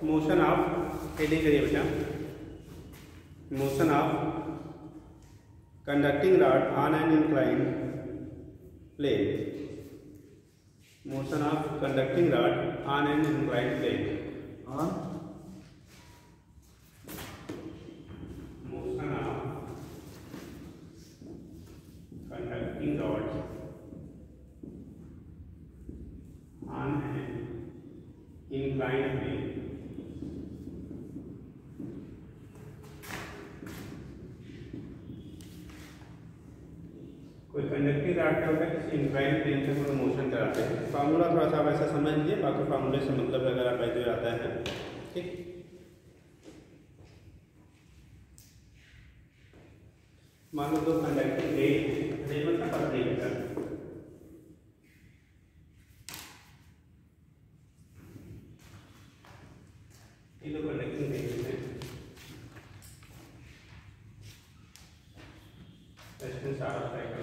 Motion of, heading करिए बेटा, motion of conducting rod on an inclined plane, motion of conducting rod on an inclined plane, on motion of conducting rod on an inclined plane. कोई conducting rod क्या होता है, किसी inclined plane से कोई motion कराते हैं। फार्मूला थोड़ा सा वैसा समझ लीजिए, बाकी फार्मूले से मतलब वगैरह पैसे आता है। ठीक, मान लो दो कंडक्टिंग रेल का पता नहीं बेटा, ये दो कंडक्टिंग रेल है, सारा साइकिल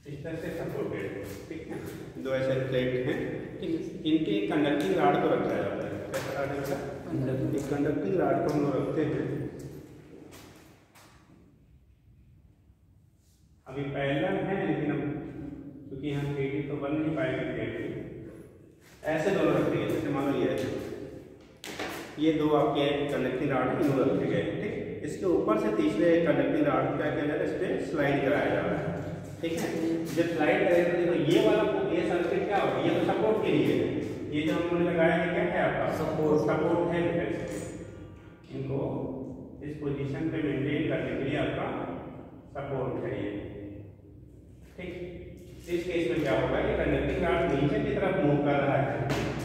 इस तरह से सपोर्टेड, ठीक है। दो ऐसे प्लेट हैं, ठीक, इनके कंडक्टिंग रॉड को रखा जाता है। कैसा रॉड है? कंडक्टिंग रॉड को हम लोग रखते हैं। अभी पैरेलल है, लेकिन अब क्योंकि यहाँ केटी तो बन नहीं पाएगी, केटी ऐसे दोनों रखे गए। जैसे मान लो ये दो आपके कंडक्टिंग रॉड इन्हों रखे गए, ठीक। इसके ऊपर से तीसरे कंडक्टिंग रॉड क्या किया जा रहा है, इस पर स्लाइड कराया जा रहा है, ठीक है। जब स्लाइड करेगा तो देखो ये वाला, ये सर्किट क्या होगा, ये तो सपोर्ट के लिए है। ये जो हमने लगाया है क्या है आपका सपोर्ट है। इनको इस पोजीशन पे मेंटेन करने के लिए आपका सपोर्ट है ये, ठीक। इस केस में क्या होगा कि कंडक्टिंग रॉड नीचे की तरफ मूव कर रहा है,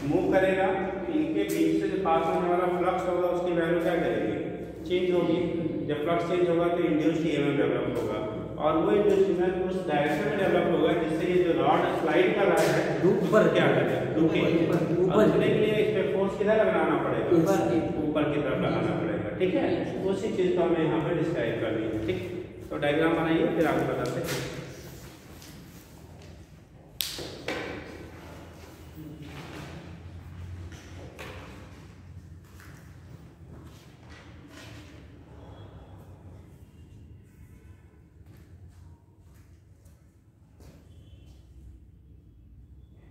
मूव करेगा, इनके बीच से जो पास होने वाला फ्लक्स होगा उसकी वैल्यू क्या करेगी, चेंज होगी। जब फ्लक्स चेंज होगा तो इंड्यूस्ड ईएमएफ डेवलप होगा, और वो इंड्यूस्ड ईएमएफ उस डायरेक्शन में डेवलप होगा जिससे ये जो रॉड स्लाइड कर रहा है ऊपर क्या करेगा, ऊपर के लिए इस पे फोर्स किधर लगाना पड़ेगा, ऊपर की तरफ लगाना पड़ेगा, ठीक है। उसी चीज को हमें यहाँ पे डिस्क्राइब करनी है, ठीक। तो डायग्राम बनाइए, फिर आगे बताते हैं।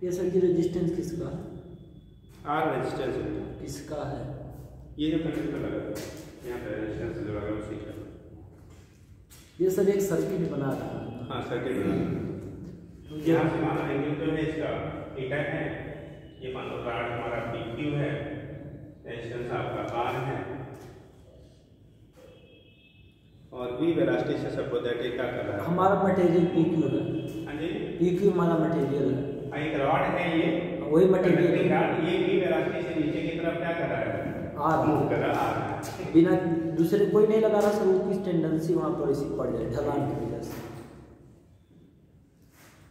ये सर की रेजिस्टेंस किसका है? आर रेजिस्टेंस किसका है? ये जो कंडक्टर लगा है यहाँ पे रेजिस्टेंस जो लगा है उसी का। ये सर एक सर्किट बना रहा है। हाँ, सर्किट बना रहा है। यहाँ से हमारा एंगल जो है इसका थीटा है, ये मान लो रॉड हमारा PQ है, रेजिस्टेंस आपका R है, और V वेलोसिटी से सपोज दैट ये क्या कर रहा है, हमारा मटेरियल PQ है। हाँ जी, PQ हमारा मटेरियल है। एक रॉड है, ये वही मटेरियल रॉड, ये V वेलोसिटी से नीचे की तरफ क्या कर रहा है, मूव कर रहा है, बिना दूसरे कोई नहीं लगा रहा सर, वो किस टेंडेंसी वहाँ पर इसी पड़ जाए ढलान की वजह से।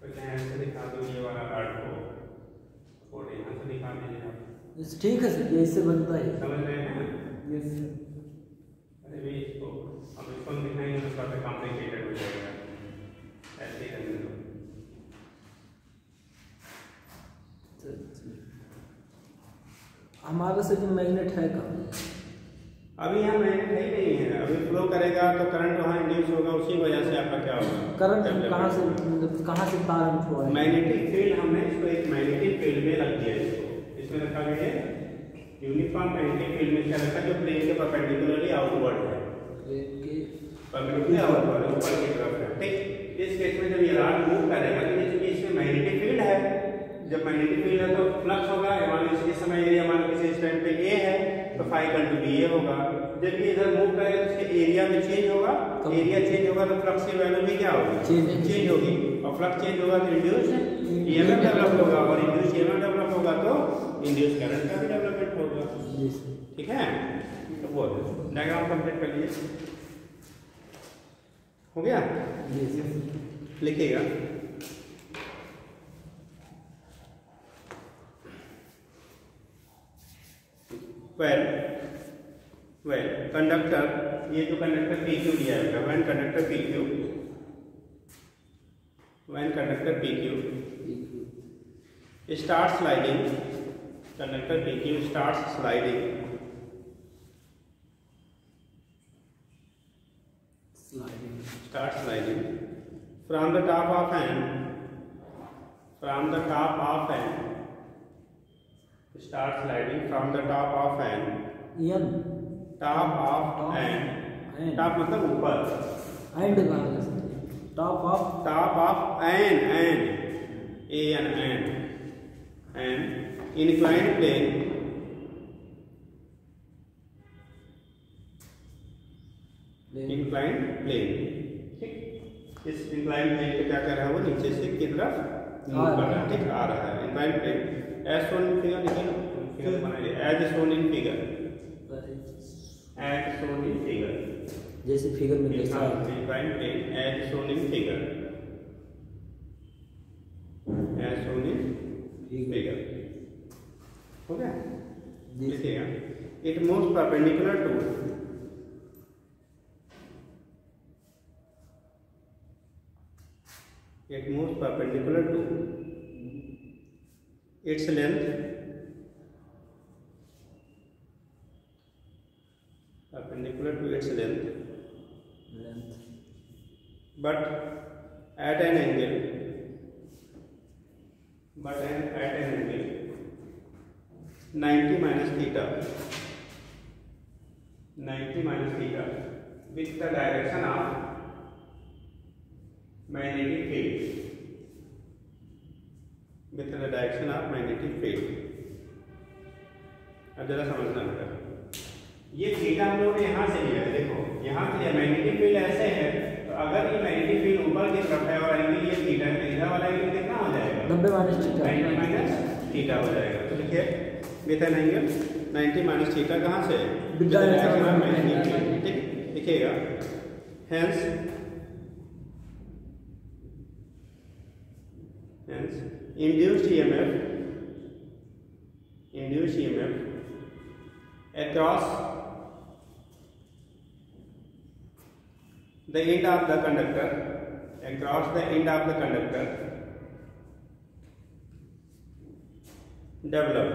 तो ऐसे दिखा दो ये वाला रॉड को, और यहाँ से दिखा दीजिए आप। ठीक है सर, ये इससे बनता है, समझ रहे हैं? Yes sir. अरे भी इसको अब इसको दिखाएंगे तो थोड़ा सा कॉम्प्लिकेटेड हो जाएगा, ऐसे करने दो। हमारा से जो मैग्नेट है कहाँ? अभी यहाँ मैग्नेट है ही नहीं है, अभी फ्लो करेगा तो करंट वहाँ इंड्यूस होगा, उसी वजह से आपका क्या होगा, करंट कहाँ से तार हुआ? मैग्नेटिक फील्ड हमने इसको एक मैग्नेटिक फील्ड में रख दिया, इसमें रखा गया है यूनिफॉर्म मैग्नेटिक फील्ड में क्या रखा, जो प्लेन के परपेंडिकुलरली आउटवर्ड है, परपेंडिकुलरली आउटवर्ड ऊपर की तरफ है, ठीक। इस केस में जब ये रॉड मूव करेगा तो चूंकि इसमें मैग्नेटिक फील्ड है, जब मैग्नेटिक फील्ड है तो फ्लक्स होगा, मान लो इस समय एरिया मान लो किसी स्टैंड पे A है तो φ = BA होगा। जब ये इधर मूव करेगा तो इसके एरिया में चेंज होगा, एरिया चेंज होगा तो फ्लक्स की वैल्यू भी क्या होगी, चेंज होगी, और फ्लक्स चेंज होगा तो इंड्यूस्ड ईएमएफ डेवलप होगा, और इंड्यूस्ड ईएमएफ डेवलप होगा तो इंड्यूस्ड करंट का भी डेवलपमेंट होगा, ठीक है। तो वो डायग्राम कंप्लीट कर लीजिए, हो गया, लिखिएगा। वेल कंडक्टर, ये जो कंडक्टर PQ दिया है, when conductor PQ when conductor PQ starts sliding, conductor PQ starts sliding from the top of an start sliding from the top of an top मतलब ऊपर and top of an inclined plane ठीक। इस inclined plane पे क्या कर रहा है वो नीचे से की तरफ मूव कर रहा है, ठीक आ रहा है inclined plane as shown in figure लिखिए ना, फिगर बनाइए एज शोन इन फिगर जैसे फिगर में inclined plane as shown in figure हो गया। देखिएगा it moves perpendicular to its length but at an angle 90 minus theta with the direction of magnetic field अब जरा समझना बेटा, ये थीटा हम लोगों ने यहाँ से लिया है, देखो यहाँ से लिया मैग्नेटिक फील्ड ऐसे है, तो अगर ये मैग्नेटिक फील्ड ऊपर की तरफ है और एंगल ये थीटा है, तो इधर वाला एंगल कितना हो जाएगा 90 माइनस थीटा हो जाएगा। तो लिखिए with an angle 90 minus theta कहाँ से, ठीक लिखिएगा। Hence induced EMF across the end of the conductor develop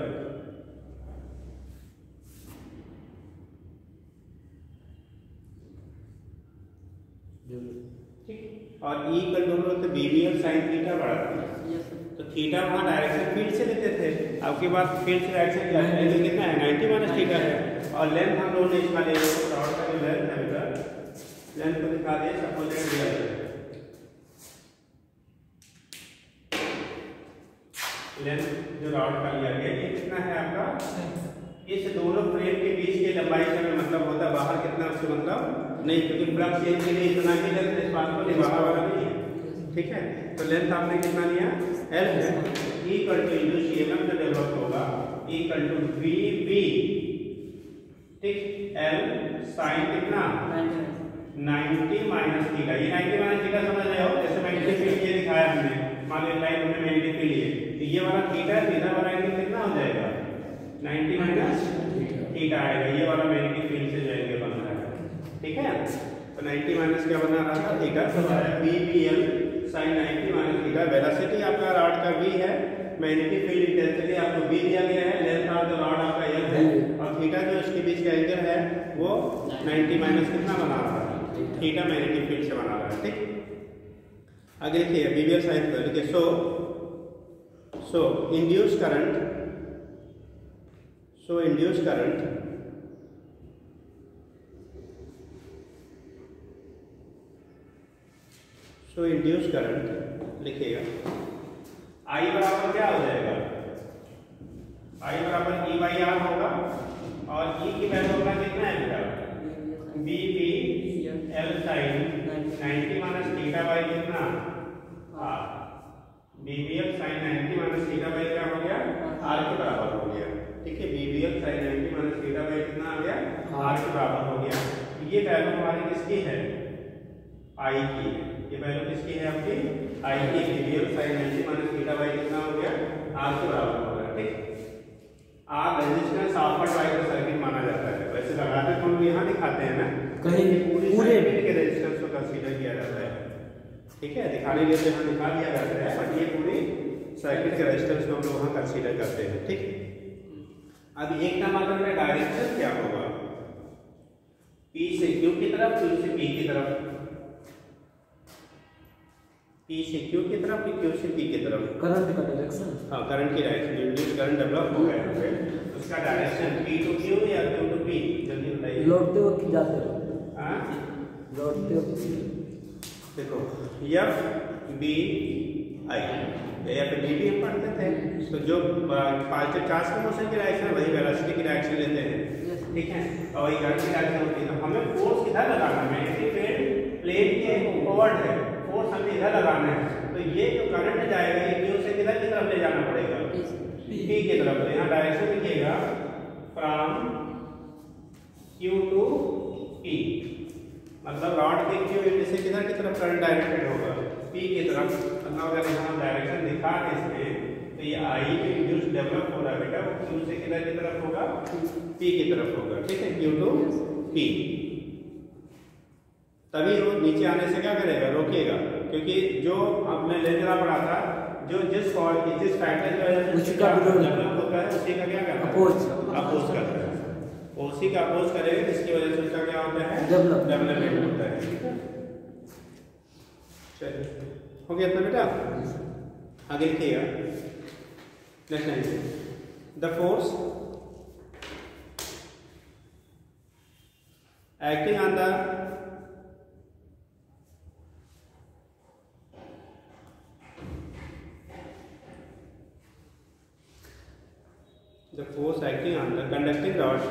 और E इक्वल टू तो BBL sin थीटा बढ़ाती है, तो थीटा वहाँ डायरेक्शन फील्ड से लेते थे, अब के बाद फील्ड से डायरेक्शन एंगल कितना है 90 माइनस थीटा है, और लेंथ हम लोगों ने इसका ले लिया, रॉड का जो लेंथ है बेटा लेंथ को दिखा दे सपोज दिया है, लेंथ जो रॉड का लिया गया ये कितना है आपका, इस दोनों फ्रेम के बीच की लंबाई का मतलब होता है बाहर कितना उससे मतलब नहीं, क्योंकि फ्लक्स चेंज के लिए इतना ही लेंथ इस बात को बाहर वाला नहीं है, ठीक है। तो लेंथ आपने कितना लिया L है, इक्वल टू इंड्यूस EMF जो डेवलप होगा इक्वल टू VB, ठीक L साइन कितना 90 माइनस थीटा, ये 90 माइनस थीटा समझ रहे हो, जैसे मैग्नेटिक फील्ड ये दिखाया हमने, मान लो लाइन हमने मैग्नेटिक फील्ड लिए, तो ये वाला थीटा सीधा वाला एंगल कितना हो जाएगा 90 माइनस थीटा आएगा, ये वाला मैग्नेटिक फील्ड से जो एंगल बन रहा है, ठीक है। तो 90 माइनस क्या बना रहा था थीटा, तो BBL sin 90 minus theta. Velocity आपका रॉड का v है, मैग्नेटिक फील्ड इंटेंसिटी आपको v दिया गया है, लेंथ ऑफ द रॉड आपका L है, और थीटा जो इसके बीच का एंगल है वो 90 माइनस कितना बना रहा है थीटा मैग्नेटिक फील्ड से बना रहा है, ठीक। आगे देखिए BBL sin थीटा लिखिए, सो इंड्यूस करंट लिखिएगा I बराबर क्या हो जाएगा, I बराबर E/R होगा, और E की वैल्यू का कितना है बेटा BBL sin 90 minus theta by कितना R, BBL sin 90 minus theta by क्या हो गया R के बराबर हो गया, ठीक है। BBL sin 90 minus theta by कितना आ गया R के बराबर हो गया। ये वैल्यू हमारी किसकी है I की है, ये वैल्यू किसकी है आपकी I की, BBL sin 90 minus theta by कितना हो गया R के बराबर हो गया, ठीक। R resistance offered by the circuit माना जाता है, वैसे लगाते तो हम यहाँ दिखाते हैं ना, कहीं पूरे सर्किट के रेजिस्टेंस को कंसीडर किया जाता है, ठीक है, दिखाने के लिए तो यहाँ दिखा दिया जाता है, बट ये पूरी सर्किट के रेजिस्टेंस को हम लोग वहाँ कंसीडर करते हैं। ठीक, अब एक नंबर में डायरेक्शन क्या होगा, P से Q की तरफ, Q से P की तरफ, P से Q की तरफ, Q से P की तरफ करंट का डायरेक्शन। हाँ, करंट की डायरेक्शन, इंड्यूस्ड करंट डेवलप हो गया है, उसका डायरेक्शन P टू Q या Q टू P, जल्दी बताइए। लौटते वक्त जाते रहो। हाँ, लौटते वक्त देखो F B I या फिर B भी हम पढ़ते थे, तो जो पॉजिटिव चार्ज के मोशन की डायरेक्शन है वही वेलोसिटी की डायरेक्शन लेते हैं। ठीक है, और वही करंट की डायरेक्शन होती है। तो हमें फोर्स किधर लगाना है, मैग्नेटिक फील्ड प्लेन के फॉरवर्ड है, फोर्स हमें इधर लगाना है। तो ये जो करंट जाएगा ये Q से किधर की तरफ ले जाना पड़ेगा, P की तरफ। तो यहाँ डायरेक्शन लिखिएगा फ्रॉम Q टू P, मतलब रॉड के Q एंड से किधर की तरफ करंट डायरेक्टेड होगा, P की तरफ। मतलब अगर यहाँ डायरेक्शन दिखा के इसमें, तो ये I में इंड्यूस डेवलप हो रहा है बेटा, वो Q से किधर की तरफ होगा, P की तरफ होगा। ठीक है, Q टू P। तभी वो नीचे आने से क्या करेगा, रोकेगा, क्योंकि जो आपने लेजरा पढ़ा था, जो जिस फैक्टर की वजह से डेवलप होता है उसी का क्या करता है, अपोज करता है। उसी का अपोज करेगा जिसकी वजह से उसका क्या होता है, डेवलपमेंट होता है। चलिए, हो गया था बेटा, आगे लिखिएगा next line, the force acting on the force acting on the conducting rod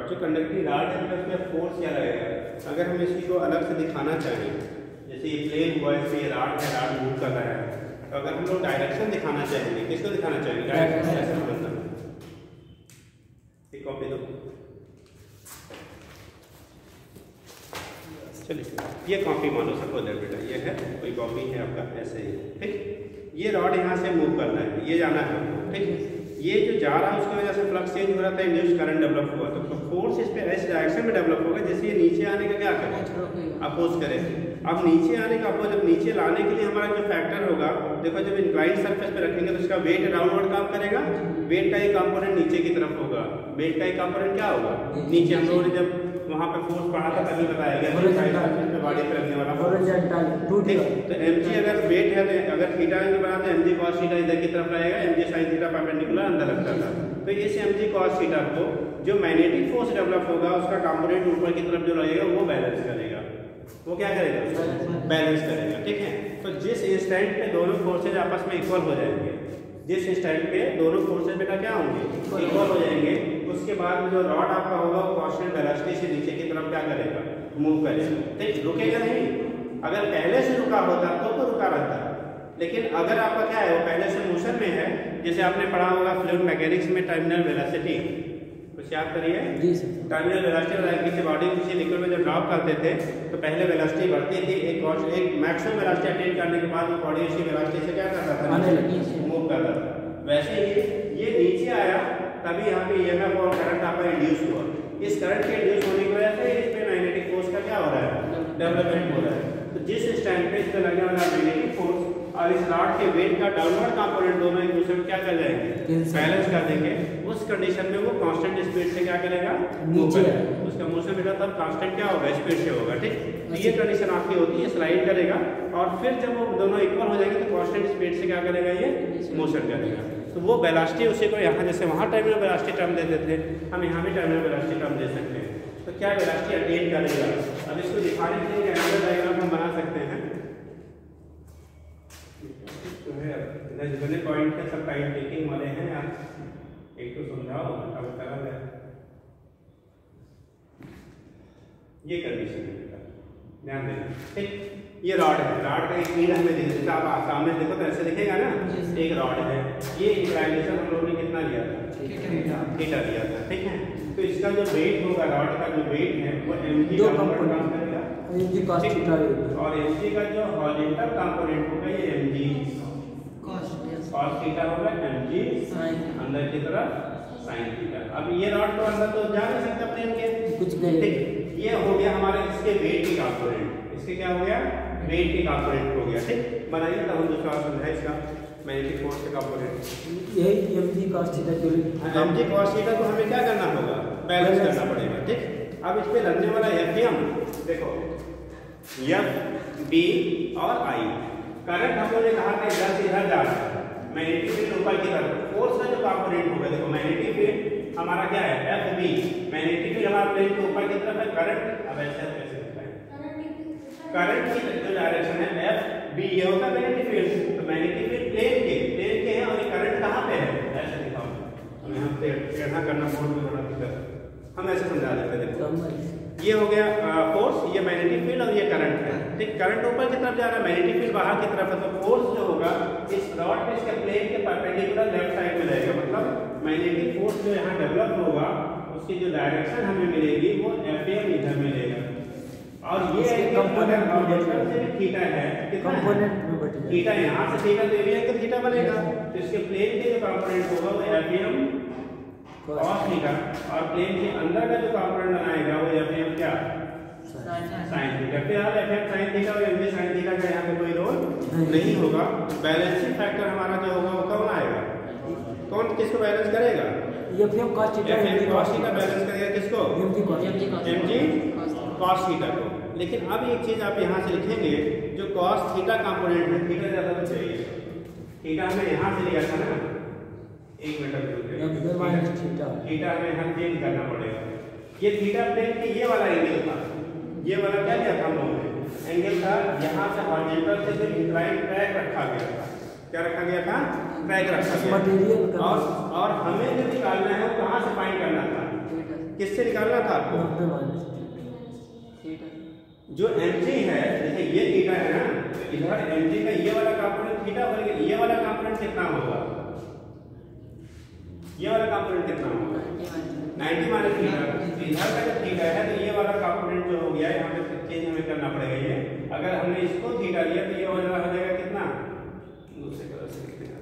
जो कंडक्टिंग रॉड है उसमें फोर्स क्या लगेगा। अगर हम इसी को अलग से दिखाना चाहें, जैसे ये प्लेन हुआ, इसमें रॉड है, रॉड मूव कर रहा है, तो अगर हम लोग डायरेक्शन दिखाना चाहेंगे, किसको दिखाना चाहेंगे, डायरेक्शन ऐसे मतलब एक कॉपी दो। चलिए, ये कॉपी मान लो सपोज दैट बेटा, ये है कोई कॉपी है आपका, ऐसे ही। ठीक, ये रॉड यहाँ से मूव करना है, ये जाना है। ठीक, ये जो जा रहा है उसकी वजह से फ्लक्स चेंज हो रहा था, इंड्यूस्ड करंट डेवलप हुआ, तो फोर्स इस पे ऐसे डायरेक्शन में डेवलप होगा जैसे ये नीचे आने का क्या करे, अपोज करे। अब नीचे आने का अपोज, जब नीचे लाने के लिए हमारा जो फैक्टर होगा, देखो जब इंक्लाइंड सरफेस पे रखेंगे तो इसका वेट डाउनवर्ड काम करेगा, वेट का ये कंपोनेंट नीचे की तरफ होगा, वेट का ये कंपोनेंट क्या होगा, नीचे। हम लोगों ने जब वहाँ पे फोर्स पढ़ा था तभी बताया गया बॉडी पे लगने वाला फोर्स। ठीक, तो mg अगर वेट है, तो अगर थीटा एंगल बना तो mg cos थीटा इधर की तरफ रहेगा, mg sin थीटा परपेंडिकुलर अंदर लगता था। तो इस mg cos थीटा को जो मैग्नेटिक फोर्स डेवलप होगा उसका कंपोनेंट ऊपर की तरफ जो रहेगा वो बैलेंस करेगा। वो क्या करेगा, बैलेंस करेगा। ठीक है, तो जिस इंस्टेंट पे दोनों फोर्सेज आपस में इक्वल हो जाएंगे, जिस इंस्टेंट पे दोनों फोर्सेज बेटा क्या होंगे, इक्वल हो जाएंगे, उसके बाद जो रॉड आपका होगा वो कांस्टेंट वेलोसिटी से नीचे की तरफ क्या करेगा, मूव करेगा। ठीक, रुकेगा नहीं। अगर पहले से रुका होता तो रुका रहता, लेकिन अगर आपका क्या है, वो पहले से मोशन में है, जैसे आपने पढ़ा होगा फ्लूइड मैकेनिक्स में टर्मिनल वेलोसिटी, कुछ याद करिए। टर्मिनल वेलोसिटी किसी बॉडी किसी लिक्विड में जब ड्रॉप करते थे तो पहले वेलोसिटी बढ़ती थी, एक मैक्सिमम वेलोसिटी अटेन करने के बाद वो बॉडी उसी वेलोसिटी से क्या करता था, मूव करता था। वैसे ही ये नीचे आया, तभी यहाँ पे ईएमएफ और करंट आपका इंड्यूस हुआ। इस करंट के इंड्यूस होने की वजह से इसमें मैग्नेटिक फोर्स का क्या हो रहा है, डेवलपमेंट हो रहा है। तो जिस स्टैंड पे इसमें लगने वाला मैग्नेटिक फोर्स और इस रॉड के वेट का डाउनवर्ड कंपोनेंट दोनों एक दूसरे को क्या कर जाएंगे, बैलेंस कर देंगे। उस कंडीशन में वो कांस्टेंट स्पीड से क्या करेगा, नीचे उसका मोशन बेटा तब कांस्टेंट क्या होगा, स्पीड से होगा। ठीक, तो ये कंडीशन आपकी होती है, स्लाइड करेगा और फिर जब वो दोनों इक्वल हो जाएंगे तो कांस्टेंट स्पीड से क्या करेगा, ये मोशन करेगा। तो वो वेलोसिटी उसी को यहाँ जैसे वहाँ टर्मिनल वेलोसिटी टर्म देते थे, हम यहाँ भी टर्मिनल वेलोसिटी टर्म दे सकते हैं। तो क्या वेलोसिटी अटेन करेगा, अब इसको दिखाने के लिए एंगुलर डायग्राम हम बना सकते हैं। तो है जितने पॉइंट है सब टाइम टेकिंग वाले हैं यार, एक तो समझाओ अब सरल है। ये कंडीशन है बेटा, ध्यान देना। ठीक, ये रॉड है, रॉड का एक मीन हमें जैसे आप सामने देखो तो ऐसे दिखेगा ना, एक रॉड है, ये इंक्लाइनेशन हम लोगों ने कितना लिया था, थीटा लिया था। ठीक है, तो इसका जो वेट होगा, रॉड का जो वेट है वो mg का काम करेगा, और mg का जो हॉरिजॉन्टल कंपोनेंट होगा ये mg cos cos थीटा होगा mg अंदर की तरफ sin थीटा। अब ये रॉड तो अंदर तो जा नहीं सकता प्लेन के, कुछ नहीं। ठीक, ये हो गया हमारे इसके वेट की कंपोनेंट। इसके क्या हो गया? वेट की कंपोनेंट हो गया। ठीक, बनाइए तब हम दूसरा समझाए इसका मैग्नेटिक फोर्स का कंपोनेंट। यही mg cos थीटा के लिए mg cos थीटा को हमें क्या करना होगा? बैलेंस करना पड़ेगा। ठीक, अब इस पे लगने वाला Fm देखो, F B और I करंट हम लोगों ने कहा था इधर से इधर जा रहा है, मैग्नेटिक फील्ड ऊपर की तरफ। फोर्स का जो कंपोनेंट होगा देखो, मैग्नेटिक फील्ड हमारा क्या है? F B, मैग्नेटिक फील्ड हमारा प्लेन के ऊपर की तरफ है, करंट अब ऐसे कैसे दिखाएं? करंट की जो डायरेक्शन है F B, ये होगा मैग्नेटिक फील्ड। तो मैग्नेटिक फील्ड प्लेन के हैं और ये करंट कहां पे है? ऐसे दिखाओ, हम यहां पे टेढ़ा करना बोर्ड में थोड़ा दिक्कत, हम ऐसे समझा देते हैं। देखो ये हो गया फोर्स, ये मैग्नेटिक फील्ड और ये करंट है। ठीक, करंट ऊपर की तरफ जा रहा है, मैग्नेटिक फील्ड बाहर की तरफ है, तो फोर्स जो होगा इस रॉड पे इसके प्लेन के परपेंडिकुलर लेफ्ट साइड में रहेगा। मतलब मैग्नेटिक फोर्स जो यहाँ डेवलप होगा उसकी जो डायरेक्शन हमें मिलेगी वो Fm इधर मिलेगा। और ये कंपोनेंट थीटा है, कंपोनेंट थीटा यहाँ से थीटा तो एरिया का थीटा बनेगा, तो इसके प्लेन के जो कंपोनेंट होगा वो Fm cos थीटा, और प्लेन के अंदर का जो कंपोनेंट बनाएगा वो Fm क्या? sin theta. फिर आप Fm sin थीटा और mg sin थीटा का यहाँ पे कोई रोल नहीं होगा। बैलेंसिंग फैक्टर हमारा जो होगा वो कौन आएगा? कौन किसको बैलेंस करेगा? Fm cos थीटा बैलेंस करेगा किसको? mg cos थीटा को। लेकिन अब एक चीज आप यहाँ से लिखेंगे, जो cos थीटा कंपोनेंट है, थीटा ज्यादा तो चाहिए, थीटा हमें यहाँ से लिया था ना, एक मिनट थीटा हमें यहाँ चेंज करना पड़ेगा। ये थीटा प्लेन के ये वाला एंगल था, ये वाला क्या लिया था हम लोगों ने? एंगल था यहाँ से हॉरिजॉन्टल से जो इंक्लाइन ट्रैक रखा गया था। क्या रखा गया था? ट्रैक रखा गया। और हमें जो निकालना है वो कहाँ से फाइंड करना था? किससे निकालना था आपको? जो mg है, जैसे ये थीटा है ना, तो इधर mg का ये वाला कंपोनेंट थीटा बनेगा, ये वाला कंपोनेंट कितना होगा? ये वाला कंपोनेंट कितना होगा? 90 माइनस थीटा। इधर का जब थीटा है तो ये वाला कंपोनेंट जो हो गया यहाँ पे चेंज हमें करना पड़ेगा। ये अगर हमने इसको थीटा लिया तो ये हो जाएगा कितना? दूसरे तरफ से लिखते हैं,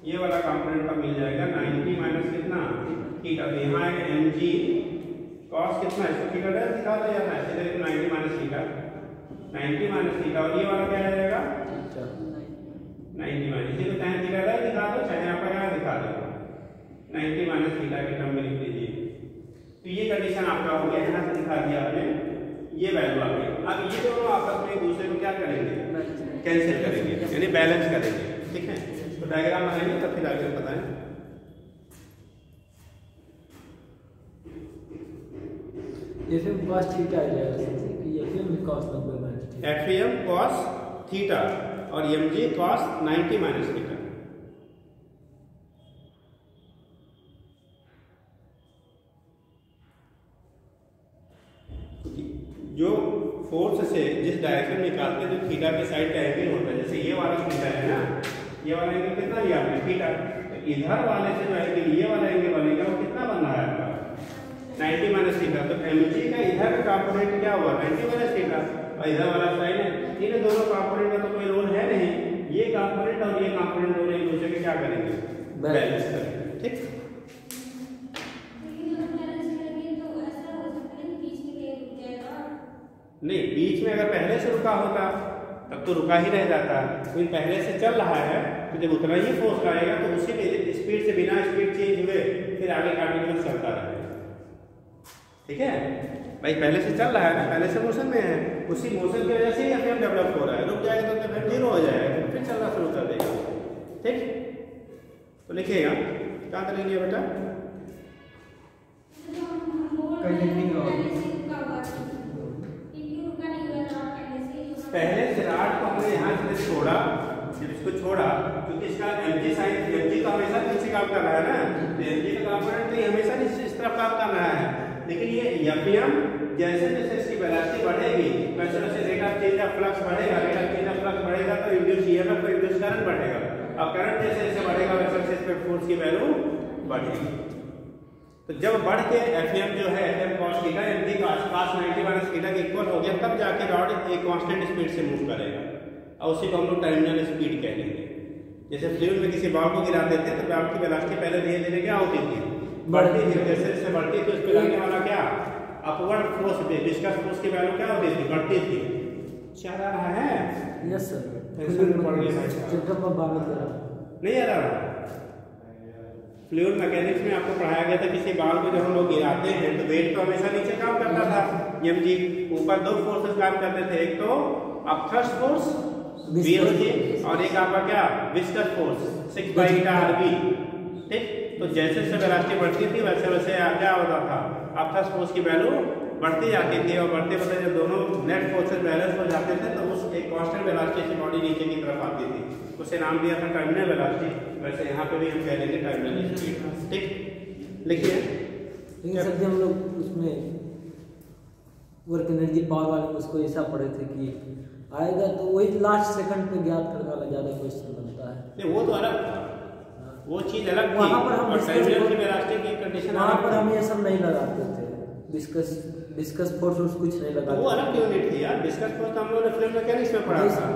ये वाला कंपोनेंट का मिल जाएगा 90 माइनस कितना? थीटा। तो यहाँ आएगा mg cos कितना? इसको थीटा डाल दिखा दो या ऐसे देखो 90 माइनस थीटा, 90 माइनस थीटा, और ये वाला क्या आ जाएगा? 90 माइनस, इसी को चाहे थीटा डाल दिखा दो, चाहे यहाँ पर यहाँ दिखा दो, 90 माइनस थीटा के टर्म में लिख दीजिए। तो ये कंडीशन आपका हो गया, यहाँ से दिखा दिया आपने, ये वैल्यू आ गई। अब ये दोनों आपस में एक दूसरे को क्या करेंगे? कैंसिल करेंगे, यानी बैलेंस करेंगे। ठीक है, तो डायग्राम बनाएंगे तब फिर आगे बताएं। Fm cos थीटा आ जाएगा, Fm cos 90 minus theta, Fm cos theta और mg cos 90 माइनस थीटा। जो फोर्स से जिस डायरेक्शन में निकालते हैं, जो थीटा के साइड का एंगल होता है, जैसे ये वाला थीटा है ना, ये वाला एंगल कितना लिया आपने? थीटा। तो इधर वाले से जो एंगल ये वाला एंगल बनेगा वो कितना बन रहा है आपका? 90 माइनस थीटा। तो mg का इधर का कंपोनेंट क्या हुआ? 90 माइनस थीटा, और इधर वाला साइन है। इन दोनों कंपोनेंट का तो कोई रोल है नहीं, ये कंपोनेंट और ये कंपोनेंट दोनों एक दूसरे के क्या करेंगे? बैलेंस करेंगे। ठीक, नहीं, बीच में अगर पहले से रुका होता तब तो रुका ही रह जाता, लेकिन पहले से चल रहा है तो जब उतना ही फोर्स आएगा तो उसी स्पीड से बिना स्पीड चेंज हुए फिर आगे कंटिन्यूअस चलता रहेगा। ठीक है भाई, पहले से चल रहा है ना, पहले से मोशन में है, उसी मोशन की वजह से ही Fm डेवलप हो रहा है। रुक जाएगा तो Fm जीरो हो जाएगा, फिर चलना शुरू कर देगा। ठीक, तो लिखिएगा क्या करेंगे बेटा? पहले से राड को हमने यहाँ से छोड़ा, जब इसको छोड़ा क्योंकि इसका mg तो हमेशा पीछे काम कर रहा है ना, mg का कंपोनेंट तो हमेशा इस तरफ काम कर रहा है। लेकिन ये Fm जैसे जैसे इसकी वेलोसिटी बढ़ेगी वैसे वैसे rate of change of flux बढ़ेगा, rate of change of flux बढ़ेगा तो इंड्यूस ईएमएफ को इंड्यूस करंट बढ़ेगा, और करंट जैसे जैसे बढ़ेगा वैसे वैसे इस पे फोर्स की वैल्यू बढ़ेगी। तो जब बढ़ के Fm जो है Fm cos थीटा mg का आसपास 90 माइनस थीटा के इक्वल हो गया, तब जाके रॉड एक कांस्टेंट स्पीड से मूव करेगा, और उसी को हम लोग टर्मिनल स्पीड कहेंगे। जैसे फ्लूइड में किसी बॉल को गिरा देते हैं तो बॉल की वेलोसिटी पहले धीरे धीरे क्या होती थी, बढ़ती थी। जैसे जैसे बढ़ती थी उस पर लगने वाला क्या अपवर्ड फोर्स, विस्कस फोर्स की वैल्यू क्या होती थी, बढ़ती थी। याद आ रहा है? यस सर, पढ़ लिया नहीं आ रहा? फ्लूइड मैकेनिक्स में आपको पढ़ाया गया था किसी बॉल को जब हम लोग गिराते हैं तो वेट तो हमेशा नीचे काम करता था, mg। ऊपर दो फोर्सेस काम करते थे, एक तो अपथ्रस्ट फोर्स VSG और एक आपका क्या विस्कस फोर्स 6/8RB। ठीक, तो जैसे जैसे वेलोसिटी बढ़ती थी वैसे वैसे क्या होता था, अपथ्रस्ट फोर्स की वैल्यू बढ़ती जाती थी और बढ़ते बढ़ते जब दोनों नेट फोर्सेस बैलेंस हो जाते थे तो उस एक कांस्टेंट वेलोसिटी से बॉडी नीचे की तरफ आती थी, उसे नाम दिया था टर्मिनल वेलोसिटी। वैसे यहाँ पे भी हम कह लेंगे टर्मिनल स्पीड। ठीक, लिखिए। लेकिन सर हम लोग उसमें वर्क एनर्जी पावर वाले में उसको ऐसा पढ़े थे कि आएगा तो वही लास्ट सेकंड पे ज्ञात करने वाला ज्यादा क्वेश्चन बनता है। नहीं वो तो अलग था, वो चीज अलग थी। वहाँ पर हम टर्मिनल की वेलोसिटी की कंडीशन वहाँ पर हम ये सब नहीं लगाते थे, डिस्कस फोर्स कुछ नहीं लगा, तो वो अलग यूनिट थी यार। डिस्कस फोर्स तो हम लोगों ने फ्लूइड मैकेनिक्स में पढ़ा था,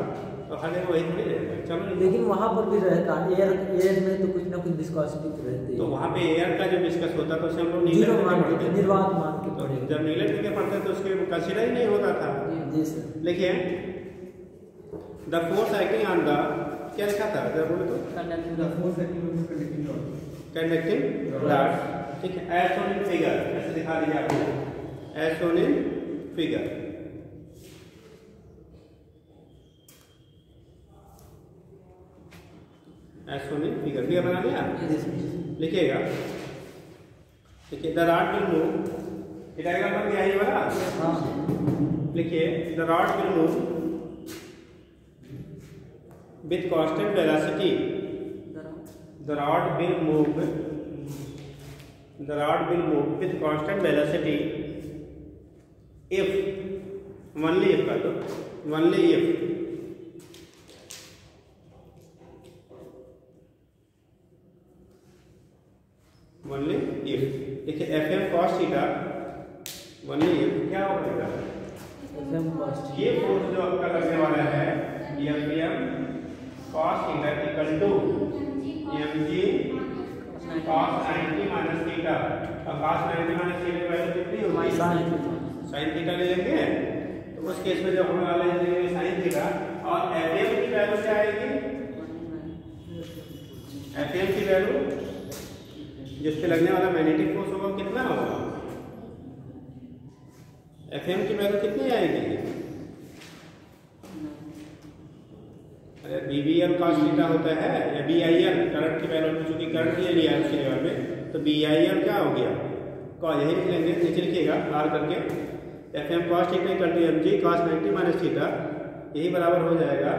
तो हर जगह वही थोड़ी रहता है। चलो, लेकिन वहाँ पर भी रहता है एयर में तो कुछ ना कुछ विस्कोसिटी रहती है। तो वहाँ पे एयर का जो डिस्कस होता था उसे हम लोग जीरो मान के निर्वात मान के तो पढ़े। जब नीले के पढ़ते तो उसके कंसीडर ही नहीं होता था। जी सर। लिखिए the force acting on the, क्या लिखा था जरा बोले तो, कंडक्टिंग रॉड। ठीक है, एज शोन इन फिगर, ऐसे दिखा दीजिए आपको, as shown in figure. As shown in figure figure बना लिया, लिखिएगा। देखिए द रॉड विल मूव, ये डायग्राम बन गया ये वाला। हाँ, लिखिए the rod will move with constant velocity, the rod will move with constant velocity if, only if का तो only if देखिए FM cos theta only if क्या होगा, ये फोर्स जो आपका लगने वाला है FM cos theta equal to mg cos 90 minus theta. अब cos 90 माइनस थीटा की वैल्यू कितनी होगी, sin थीटा ले लेंगे। तो उस केस में जब हम वाले लेंगे sin थीटा, और Fm की वैल्यू क्या आएगी, Fm की वैल्यू जिस पे लगने वाला मैग्नेटिक फोर्स होगा कितना होगा, Fm की वैल्यू कितनी आएगी, BBL cos थीटा होता है या BIL करंट की वैल्यू, चूंकि करंट ले लिया है उसके लेवल में, तो BIL क्या हो गया, यही लिख लेंगे, नीचे लिखिएगा R करके, FM cos theta equal to mg cos 90 minus theta, यही बराबर हो जाएगा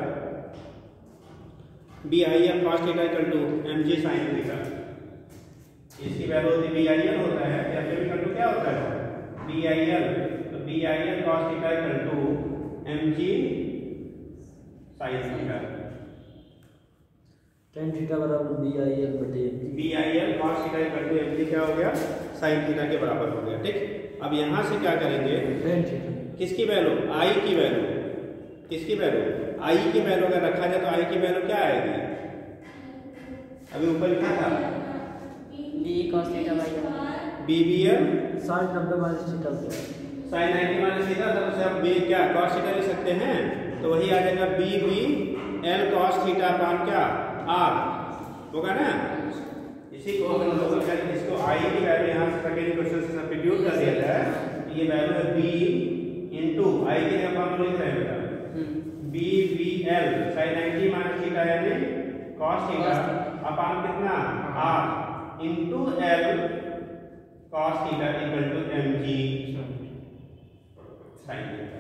BIL cos theta equal to mg sin theta. इसकी वैल्यू होती BIL होता है, FM इक्वल टू क्या होता है BIL, तो BIL cos theta equal to mg sin theta. tan theta बराबर BIL बटे BIL cos theta equal to mg क्या हो गया, sin थीटा के बराबर हो गया। ठीक, अब यहाँ से क्या करेंगे, tan थीटा किसकी वैल्यू, I की वैल्यू, किसकी वैल्यू, I की वैल्यू अगर रखा जाए तो I की वैल्यू क्या आएगी, अभी ऊपर लिखा था b cos theta by BBL sin 90 minus theta sin 90 minus theta, तब से आप B क्या cos थीटा लिख सकते हैं, तो वही आ जाएगा BBL cos थीटा अपान क्या R होगा ना। इसी को हम लोग इसको I की वैल्यू यहाँ से सेकंड क्वेश्चन से सब्स्टिट्यूट कर दिया जाए, ये वैल्यू है B इनटू I की जगह हम लिख रहे हैं बेटा BBL sin 90 माइनस थीटा यानी cos थीटा अपान कितना R into L cos theta equal to mg sin theta.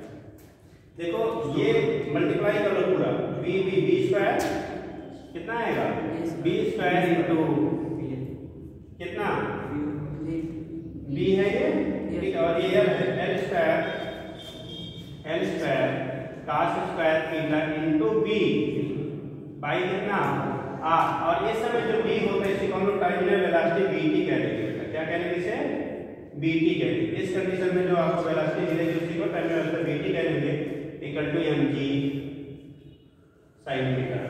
देखो ये मल्टीप्लाई कर लो पूरा, b स्क्वायर कितना आएगा, b स्क्वायर इनटू कितना b है ये, ठीक, और ये l है l square cos square theta into b by कितना r, और इस समय जो b होता है इसी को हम लोग टर्मिनल वेलोसिटी bt कह देंगे। क्या कहेंगे इसे, bt कहेंगे। इस कंडीशन में जो आपको वेलोसिटी मिलेगी उसी को टर्मिनल वेलोसिटी bt कहेंगे equal to mg sin theta.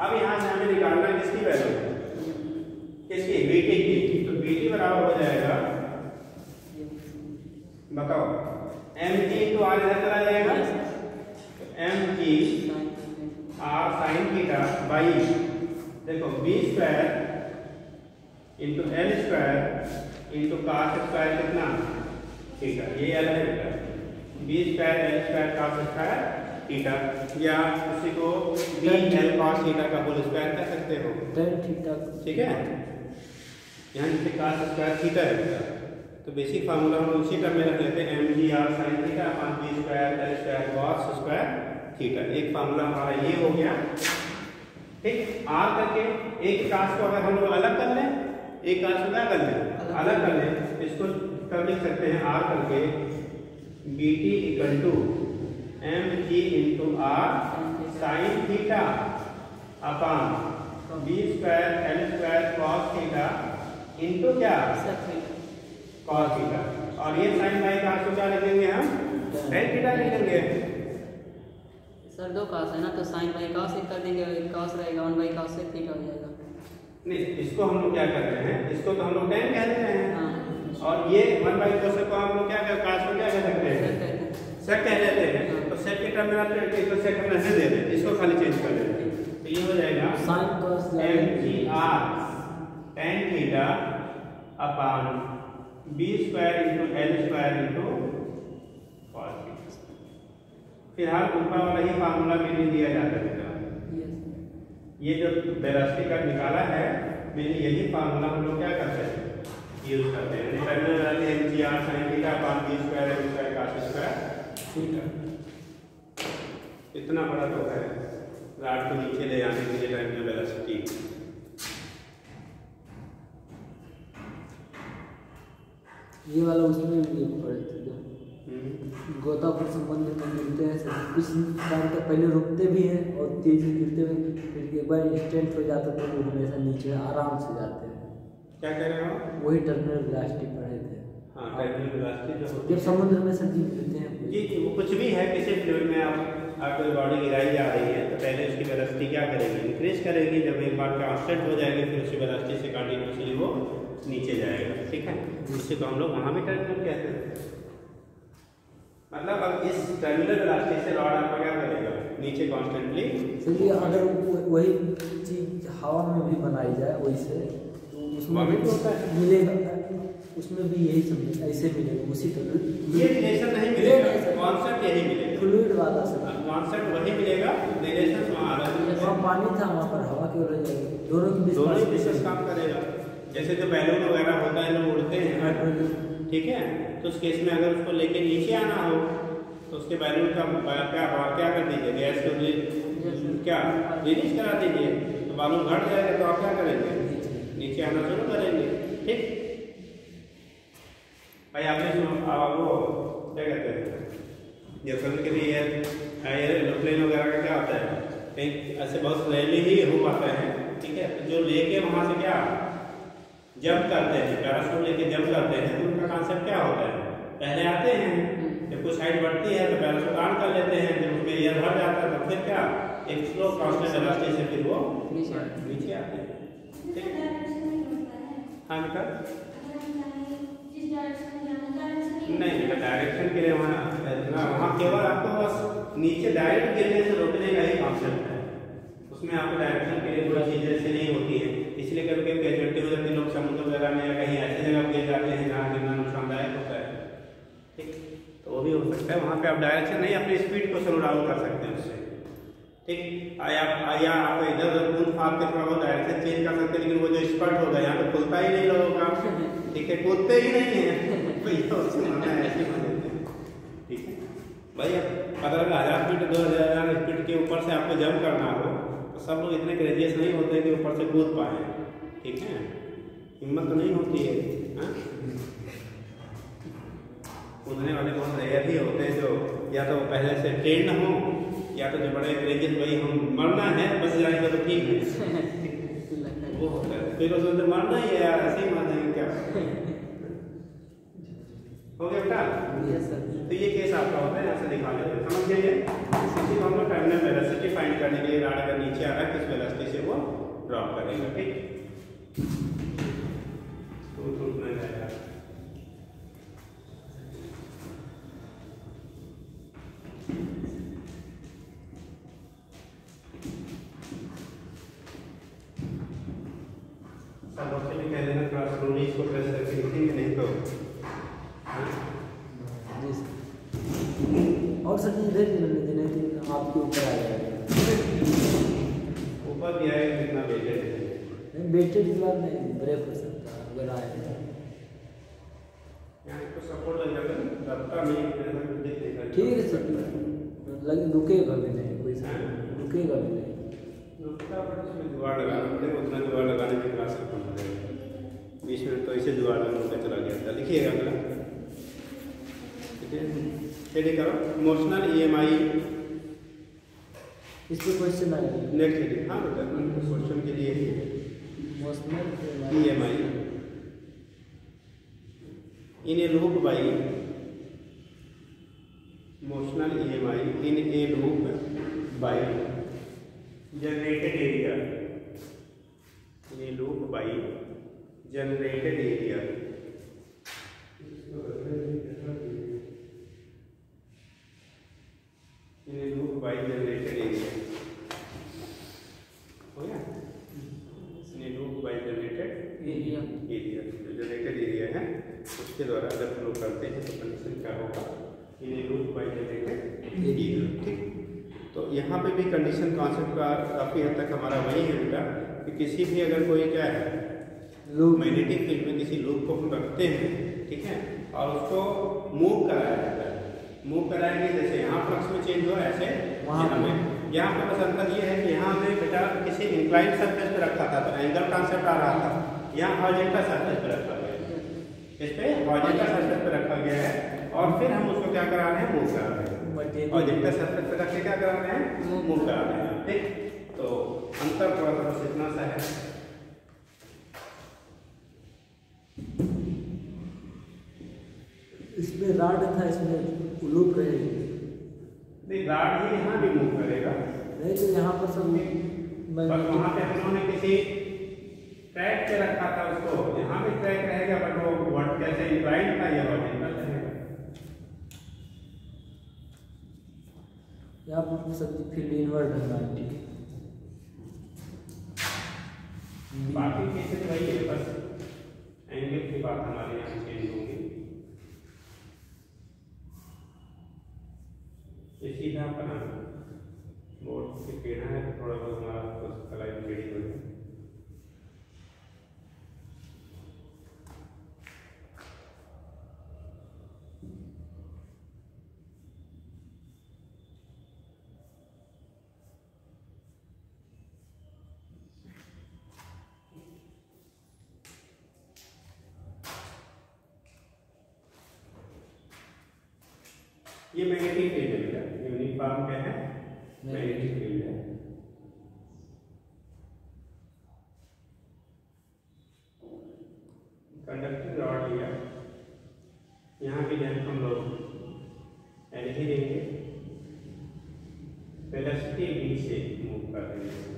अब यहाँ से हमें निकालना सी वैल्यू है किसकी, बीटी की। तो बीटी बराबर हो जाएगा, बताओ, एम जी इंटू आर इधर चला जाएगा, M G R sine theta by, देखो B square into L square into cos square कितना थीटा, ये एल है बेटा, B square L square cos square theta, या उसी को बी एल कॉस थीटा का होल स्क्वायर कह सकते हो, tan थीटा, ठीक है। यहाँ जैसे कॉस स्क्वायर थीटा है बेटा, तो बेसिक फार्मूला हम उसी टर्म में रख लेते हैं, M G R sine theta upon B square L square cos square theta. एक फार्मूला हमारा ये हो गया, ठीक। आर करके एक कास को अगर हम लोग अलग कर लें, एक कास को क्या कर लें, अलग कर लें, इसको कर लिख सकते हैं आर करके B T equal to M G into R sine theta upon B square L square cos theta into क्या कॉस थीटा, और ये साइन बाई कास को क्या लिखेंगे हम, टेन थीटा लिखेंगे। सर दो cos है ना, तो sin बाई cos एक कर देंगे, एक cos रहेगा, 1 बाई cos से थीटा हो जाएगा। नहीं, इसको हम लोग क्या कर रहे हैं, इसको तो हम लोग tan कह रहे हैं, हाँ। और ये 1 बाई cos को हम लोग क्या कर, cos को क्या कह सकते हैं, sec कह देते हैं। तो sec के टर्म में आप इसको sec में ऐसे दे दें, इसको खाली चेंज कर देते हैं, तो ये हो जाएगा sin cos m g r tan theta upon b square into l square into cos theta. फिलहाल ऊपर वाला ही फार्मूला भी नहीं दिया जाता है, ये जो वेलोसिटी का निकाला है, मैंने यही फार्मूला हम लोग क्या करते हैं, यूज करते हैं, टर्मिनल वाले M G R sine theta upon B square L square cos square theta. इतना बड़ा तो है राड को नीचे ले जाने के लिए टर्मिनल वेलोसिटी। ये वाला उसमें भी पड़े थे जो गोतापुर से मंदिर में गिरते हैं, सब कुछ टाइम तक पहले रुकते भी हैं और तेजी गिरते हुए फिर एक बार इंस्टेंट हो जाता तो वो हमेशा नीचे आराम से जाते हैं। क्या कह रहे हो, वही टर्मिनल वेलोसिटी पढ़े थे। हाँ, टर्मिनल वेलोसिटी जो होती जब समुद्र में सब जीव गिरते हैं जी, वो कुछ भी है, किसी फ्लूइड में आपकी बॉडी गिराई जा रही है, तो पहले उसकी वेलोसिटी क्या करेगी, इंक्रीज करेगी, जब एक बार कांस्टेंट हो जाएगी फिर उसी वेलोसिटी से कंटिन्यूसली वो नीचे जाएगा, ठीक है। उसी को हम लोग वहाँ भी टर्मिनल कहते हैं। मतलब अब इस टर्मिनल वेलोसिटी से रॉड आपका क्या करेगा, नीचे कॉन्स्टेंटली। चलिए अगर वही चीज हवा में भी बनाई जाए वैसे, तो उसमें भी होता है, मिलेगा, उसमें भी यही सब ऐसे मिलेगा उसी तरह। ये रिलेशन नहीं मिलेगा, कॉन्सेप्ट यही मिलेगा, फ्लूइड वाला सब कॉन्सेप्ट वही मिलेगा, रिलेशन वहाँ आ रहा है। वहाँ पानी था, वहाँ पर हवा की वजह से दोनों दोनों ही की विशेष काम करेगा। जैसे जो बैलून वगैरह होता है, लोग उड़ते हैं, ठीक है, तो उस केस में अगर उसको लेके नीचे आना हो तो उसके बैलून का क्या कर दीजिए, गैस को क्या रिलीज करा दीजिए, तो बैलून घट जाएगा, तो आप क्या करेंगे, नीचे आना शुरू करेंगे, ठीक भाई। आपने वो क्या कहते हैं, जैसे के लिए एरोप्लेन वगैरह का क्या होता है, कहीं ऐसे बहुत रेयरली ही हो पाता है, ठीक है। तो जो लेके वहाँ से क्या जंप करते हैं, पैराशूट लेके जंप करते हैं, तो उनका कॉन्सेप्ट क्या होता है, पहले आते हैं, जब कोई साइड बढ़ती है तो पैराशूट ऑन कर लेते हैं, जब उसमें एयर भर जाता है तो फिर क्या एक स्लो कांस्टेंट वेलोसिटी से फिर वो नीचे आते हैं, ठीक है। हाँ बेटा, नहीं बेटा, डायरेक्शन के लिए वहाँ केवल आपको बस नीचे डायरेक्ट गिरने से रोकने का ही कॉन्सेप्ट है, उसमें आपको डायरेक्शन के लिए कोई चीज़ ऐसी नहीं होती है। इसलिए कभी कभी कैजुअलिटी हो जाती है, लोग समुद्र वगैरह में या कहीं ऐसी जगह गिर जाते हैं जहाँ गिरना नुकसानदायक होता है, ठीक, तो वो भी हो सकता है। वहाँ पे आप डायरेक्शन नहीं, अपनी स्पीड को स्लो डाउन कर सकते हैं उससे, ठीक। या आप इधर उधर कूद फाड़ के थोड़ा बहुत डायरेक्शन चेंज कर सकते हैं, लेकिन वो जो स्पर्ट होगा यहाँ तो खुलता ही नहीं लोगों का, ठीक है, कूदते ही नहीं है, तो ये उससे माना ऐसे मान लेते हैं, ठीक है भाई। अब अगर 1000 फीट 2000 फीट के ऊपर से आपको जंप करना हो तो सब लोग इतने ग्रेजियस नहीं होते कि ऊपर से कूद पाए, ठीक है, हिम्मत तो नहीं होती है, हाँ? कूदने वाले बहुत रेयर ही होते हैं जो या तो पहले से ट्रेंड हो, या तो जो बड़े ग्रेजियस भाई हम मरना है बस जाएगा तो ठीक है, वो होता है, फिर उसमें मरना ही है यार, ऐसे ही मर जाएंगे क्या, हो गया बेटा। तो ये केस आपका होता है, ऐसे दिखा लेते हैं, समझ गए। इसी को हम लोग टर्मिनल वेलोसिटी फाइंड करने के लिए राड अगर नीचे आ रहा है किस वेलोसिटी से वो ड्रॉप करें। पड़ेगा, ठीक, टूट ना जाएगा। सब लोग से भी कह देना थोड़ा स्लोली इसको प्रेस करके लिखेंगे, नहीं तो जी सर। और सर इधर ही रहने देना कि आपके ऊपर आ जाएगा, ऊपर भी आएगा कितना वेटेड है, नहीं बेटे की बात नहीं, ब्रेक हो सकता है अगर आए। यहाँ इसको सपोर्ट लग जाएगा, दबका नहीं देगा। ठीक है सर, लगे रुकेगा भी नहीं, कोई रुकेगा भी नहीं। जुगाड़ लगाना पड़ेगा, उतना जुगाड़ लगाने के क्लास खत्म हो जाएगा। 20 मिनट तो ऐसे जुगाड़ लगाने का चला गया था। लिखिएगा अगला, ठीक है, हेडिंग करो इमोशनल EMI। इस पर क्वेश्चन आएगा नेक्स्ट हेडिंग, हाँ बेटा क्वेश्चन के लिए emotional EMI in A loop by, emotional EMI in A loop by generated area, ये लूप बाई जनरेटेड एरिया, ये लूप बाई जनरेटेड एरिया हो गया। ये लूप बाई जनरेटेड एरिया जो जनरेटेड एरिया है उसके द्वारा अगर फ्लो करते हैं तो कंडीशन क्या होगा, ये लूप बाई जनरेटेड एरिया, ठीक। तो यहाँ पे भी कंडीशन कॉन्सेप्ट का काफ़ी हद तक हमारा वही है बेटा कि किसी भी अगर कोई क्या है मैग्नेटिक फील्ड में किसी लूप को हम रखते हैं, ठीक है, और उसको मूव कराया जाता है, मूव कराएंगे जैसे यहाँ फ्लक्स में चेंज हुआ ऐसे यहाँ पे बस अंतर ये है कि यहाँ में बेटा किसी इंक्लाइंड सरफेस पे रखा था तो एंगल कॉन्सेप्ट आ रहा था, यहाँ हॉरिजॉन्टल सरफेस पे रखा गया है, इस पे हॉरिजॉन्टल सरफेस पे रखा गया है और फिर हम उसको क्या करा रहे हैं, मूव करा रहे हैं, और जितना सरफेस पे रख के क्या करा रहे हैं, मूव करा रहे हैं, ठीक। तो अंतर थोड़ा सा बस इतना सा है। इसमें राड था, इसमें लूप रहेगी नहीं, राड ही यहाँ भी मूव करेगा, नहीं तो यहाँ पर सब बस वहाँ पे हम लोगों ने किसी ट्रैक पे रखा था उसको, यहाँ भी ट्रैक रहेगा बट वो वर्टिकल से इंक्लाइंड था, ये हॉरिजॉन्टल रहेगा। यहाँ पर सब फील्ड इनवर्ट है, ठीक है। बाकी केसेस वही है, बस एंगल की बात हमारे यहाँ चेंज होगी। ये सीधा बनाना बोर्ड से टेढ़ा है तो थोड़ा बहुत हमारा कलाई टेढ़ी हो जाए। ये मैग्नेटिक फील्ड है बेटा, यूनिफॉर्म क्या है, मैग्नेटिक फील्ड है। कंडक्टिंग रॉड लिया, यहाँ भी जब हम लोग एनर्जी देंगे, वेलोसिटी v से मूव कर देंगे,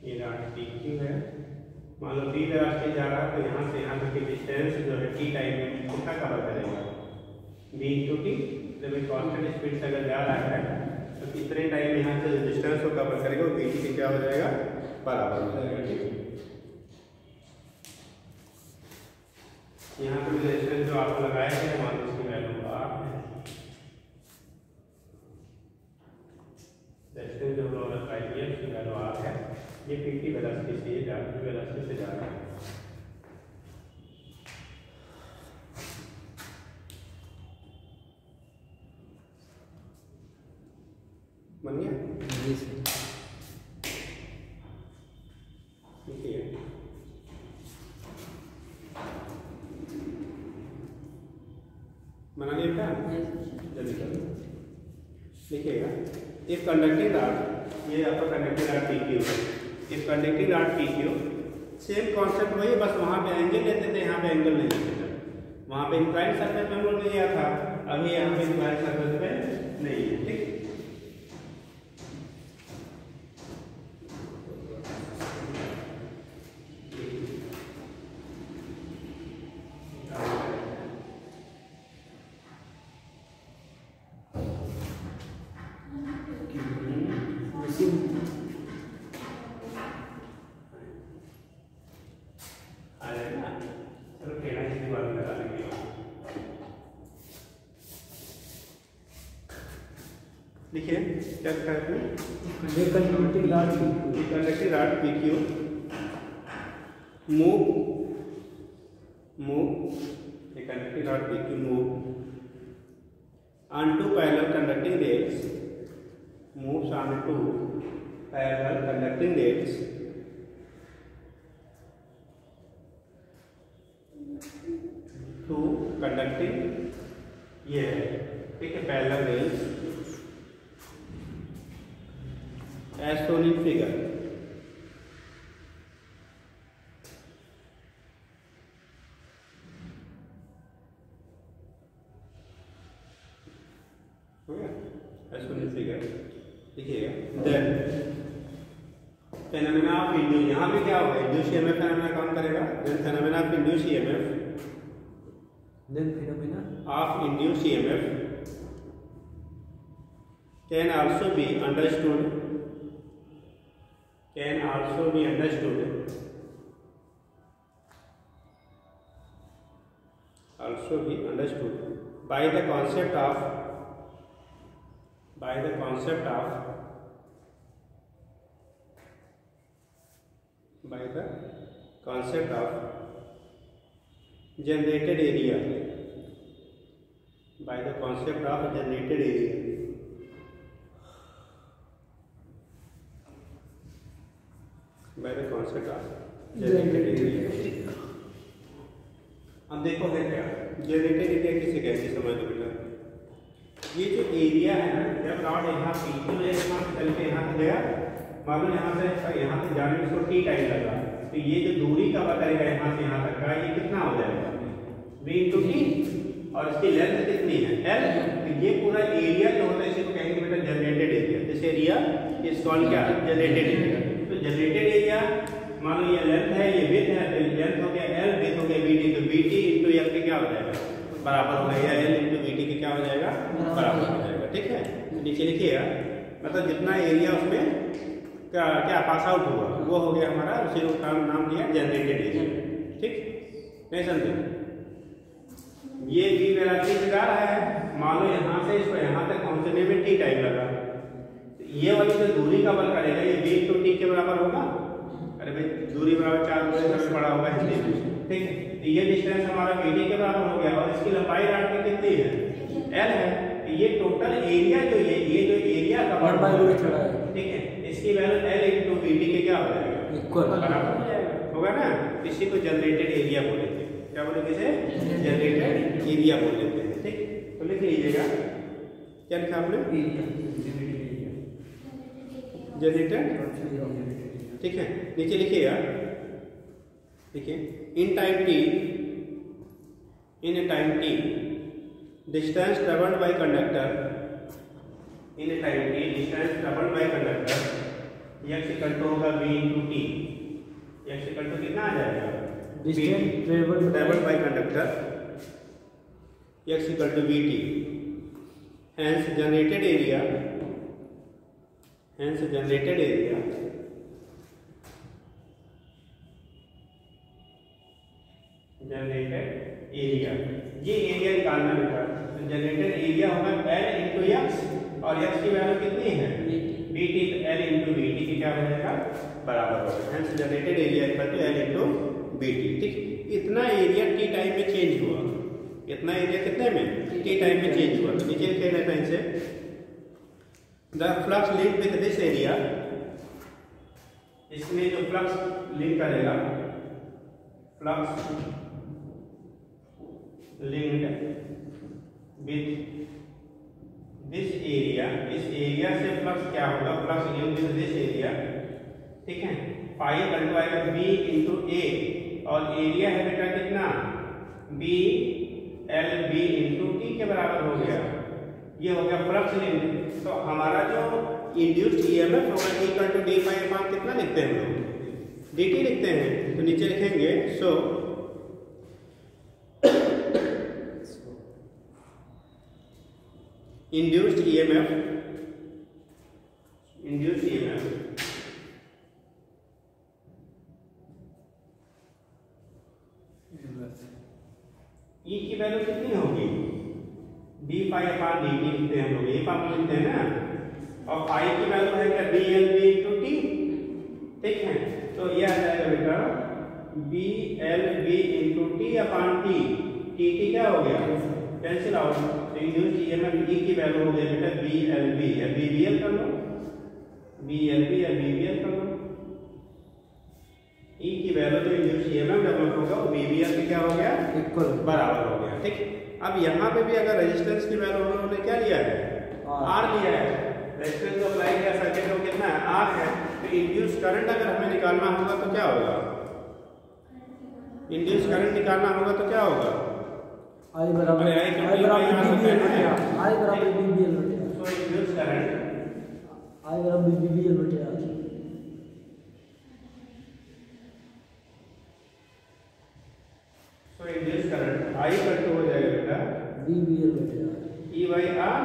ये राड PQ है। मान लो d वेलोसिटी जा रहा है तो यहाँ से यहाँ तक की डिस्टेंस जो है t टाइम में कितना कवर करेगा, v × t। जब एक कांस्टेंट स्पीड से अगर जा रहा है तो कितने टाइम में यहाँ से जो डिस्टेंस को कवर करेगा वो v t क्या हो जाएगा, बराबर हो जाएगा, ठीक। यहाँ पे रेजिस्टेंस जो आपको लगाया है मान लो उसकी वैल्यू r है, रेजिस्टेंस जो हमने लगाई है उसकी वैल्यू r है। ये 50 वेलोसिटी से जा रहा है, वेलोसिटी से जा रहा है। बन गया। जी सर। देखिए बना लिया क्या? जल्दी करो। देखिएगा इफ कंडक्टिंग रॉड, ये आपका कंडक्टिंग रॉड PQ है। If conducting rod PQ, same concept वही, बस वहाँ पे एंगल लेते थे, यहाँ पे एंगल नहीं लेते थे। वहाँ पे इंक्लाइन सर्फेस पे हम लोग ने लिया था, अभी यहाँ पे इंक्लाइन सर्फेस पे नहीं है। ठीक, देखिए क्या लिखा है इसमें? Conducting rod conducting rod PQ move conducting rod PQ move onto parallel conducting rails, moves onto parallel conducting rails to conducting, ये ठीक है, parallel rails as shown in figure। हो गया as shown in figure। देखिएगा then phenomena of induce, यहाँ पे क्या होगा? इंड्यूस EMF फेनोमेना काम करेगा। Then phenomena of induce EMF, then phenomena of induce EMF can also be understood by the concept of generated area, by the concept of generated area। by the concept of generated area। अब देखो है क्या generated area किसे कहते हैं, समझ लो बेटा। ये जो एरिया है ना, जब रॉड यहाँ PQ है, यहाँ से चल के यहाँ से गया, मान लो यहाँ से जाने में इसको T टाइम लगा, तो ये जो दूरी कवर करेगा यहाँ से यहाँ तक का, ये कितना हो जाएगा? V × T, और इसकी लेंथ कितनी है? L। तो ये पूरा एरिया जो होता है इसी को कहेंगे बेटा generated area. This area is called क्या? Generated area. तो जनरेटेड एरिया मान लो ये लेंथ है, ये विड्थ है, तो लेंथ हो गया L, विड्थ हो गया BT, तो BT × L के क्या हो जाएगा? बराबर हो गया, L × BT के क्या हो जाएगा? बराबर हो जाएगा। ठीक है, नीचे लिखिएगा, मतलब जितना एरिया उसमें क्या पास आउट हुआ वो हो गया हमारा, उसी को नाम दिया जनरेटेड एरिया। ठीक, नहीं समझे? ये V वेलोसिटी से जा रहा है, मान लो यहाँ से इसको यहाँ तक पहुँचने में T टाइम लगा, तो ये वाली जो दूरी कवर करेगा ये V × T के बराबर होगा। अरे भाई दूरी बराबर 4 गुणे समय बड़ा होगा हिंदी में। ठीक है, तो ये डिस्टेंस हमारा BD के बराबर हो गया, और इसकी लंबाई रॉड की कितनी है? L है। तो ये टोटल एरिया जो ये जो एरिया कवर है, ठीक है, इसकी वैल्यू L × BD के क्या हो जाएगा? इक्वल, बराबर हो जाएगा, होगा ना। इसी को जनरेटेड एरिया बोलेंगे। क्या बोलेंगे इसे? जनरेटेड एरिया बोल लेते हैं। ठीक, तो लिख लीजिएगा, क्या लिखा आपने? जनरेटेड। ठीक है, नीचे लिखिएगा, देखिए in time T, distance travelled by conductor, in time T distance travelled by conductor x equal to होगा V × T। x इक्वल टू कितना आ जाएगा? Distance travelled by conductor x equal to VT। Hence generated area ये area निकालना बेटा। तो generated area होगा L × x, और x की वैल्यू कितनी है? BT। तो L × BT की क्या हो जाएगा? बराबर होगा। Hence generated area equal to L × BT। ठीक, इतना एरिया T टाइम में चेंज हुआ, इतना एरिया कितने में? T टाइम में चेंज हुआ। तो नीचे लिखे रहता है इनसे the flux link with this area, इसमें जो फ्लक्स लिंक करेगा, flux linked with this area, इस एरिया से फ्लक्स क्या होगा, flux linked with this area, ठीक है। फाई इक्वल टू आएगा बी इंटू ए, और एरिया है बेटा कितना, B L B into T के बराबर हो गया। ये हो गया फ्लक्स लिंक। तो हमारा जो इंड्यूस्ड ईएमएफ होगा इक्वल टू डी फाई अपान कितना लिखते हैं हम लोग, डी टी लिखते हैं। तो नीचे लिखेंगे so induced EMF, induced EMF E की वैल्यू कितनी होगी, D phi upon D T लिखते हैं हम लोग, ये फॉर्मूला लिखते हैं ना। और फाई की वैल्यू है क्या, B L B into T, ठीक है। तो ये आ जाएगा बेटा B L B into T upon T, T T क्या हो गया, कैंसिल आउट। तो इंड्यूस्ड ईएमएफ ई की वैल्यू हो गई बेटा बी एल बी, या बी बी एल कर लो, बी एल बी या बी बी एल कर लो। ई की वैल्यू तो इंड्यूस्ड ईएमएफ डेवलप होगा, वो बी बी एल से क्या हो गया, इक्वल बराबर हो गया, ठीक। अब यहाँ पे भी अगर रेजिस्टेंस की वैल्यू उन्होंने क्या लिया है, आर लिया है, रेजिस्टेंस जो अप्लाई किया सर्किट में कितना है, आर है। तो इंड्यूस करंट अगर हमें निकालना होगा तो क्या होगा, इंड्यूस करंट निकालना होगा तो क्या होगा, आई बराबर बी बी एल, आई बराबर बी बी एल, तो इंड्यूस करंट आई बराबर बी बी एल, तो induce current I equal to हो जाएगा बेटा B B L E by R,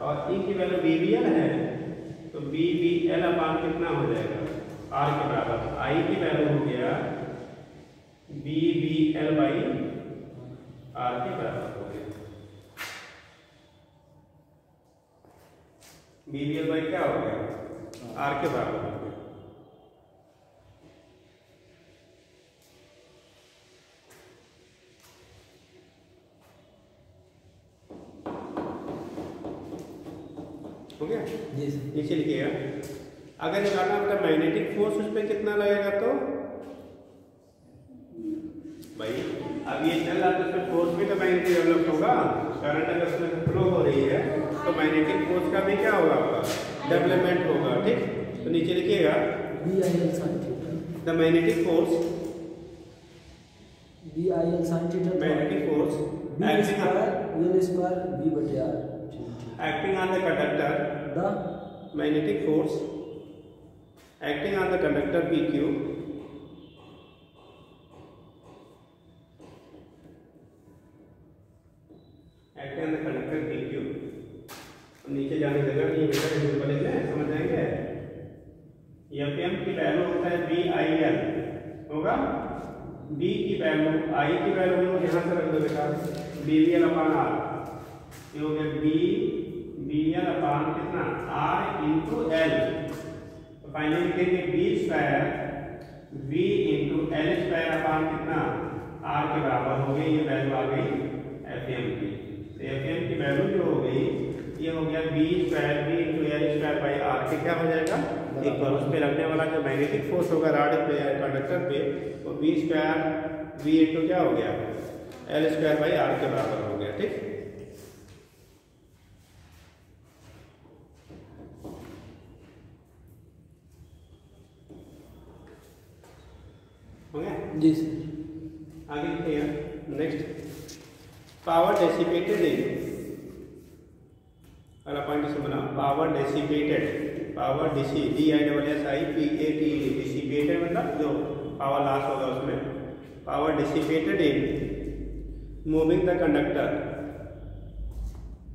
और ई की वैल्यू बी बी एल है, तो बी बी एल अपान कितना हो जाएगा, आर के बराबर। आई की वैल्यू हो गया B B L by R के बराबर हो गया। बी बी एल बाई क्या हो गया, आर के बराबर हो गया। हो गया, नीचे लिखिएगा। अगर निकालना बेटा मैग्नेटिक फोर्स उस पर कितना लगेगा, तो भाई अब ये चल रहा है तो उसमें फोर्स भी तो मैग्नेटिक डेवलप होगा, करंट अगर उसमें फ्लो हो रही है तो मैग्नेटिक फोर्स का भी क्या होगा, आपका डेवलपमेंट होगा, ठीक। तो नीचे लिखिएगा B I L sine theta, the magnetic force, B I L sine theta, magnetic force B square L square B बटे R, acting on the conductor, the magnetic force acting on the conductor PQ acting on the conductor PQ। नीचे जाने की जगह नहीं बेटा, simple है, समझ जाएंगे। एफएम की वैल्यू होता है बी आई एल होगा, बी की वैल्यू, आई की वैल्यू यहाँ से रख दो बेटा B B L upon R, ये हो गया बी बी एल अपान कितना, आर इंटू एल। तो फाइनली लिखेंगे B square V into L square upon कितना, आर के बराबर हो गई। ये वैल्यू आ गई एफ एम की। तो एफ एम की वैल्यू जो हो गई ये हो गया B square V into L square by R के क्या हो जाएगा, इक्वल। उस पर लगने वाला जो मैग्नेटिक फोर्स होगा रॉड पे या कंडक्टर पे, वो बी स्क्वायर वी इंटू क्या हो गया, एल स्क्वायर बाई आर के बराबर हो गया, ठीक। हो गया जी सर। आगे लिखिएगा नेक्स्ट, पावर डेसिपेटेड इन, अगला पॉइंट से बना, पावर डेसिपेटेड, पावर डिसी D I double S I P A T, dissipated मतलब जो पावर लॉस होगा उसमें, power dissipated in moving the conductor,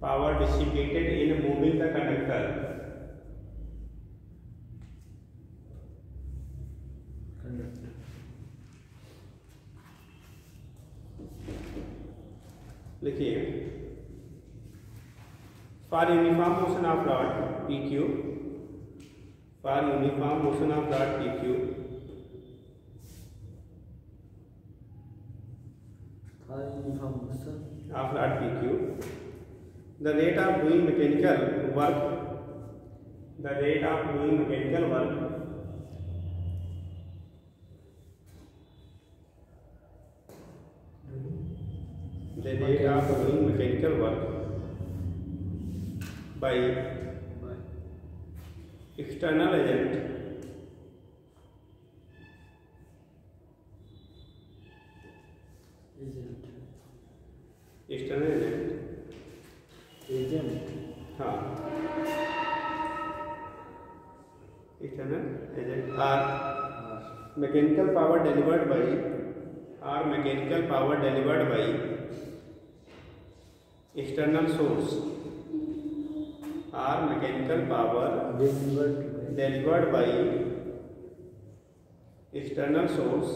power dissipated in moving the conductor, लिखिए for uniform motion of rod P Q, for uniform motion of rod P Q, of rod PQ, the rate of doing mechanical work the rate of doing mechanical work by external agent हाँ external agent or mechanical power delivered by external source or mechanical power delivered by external source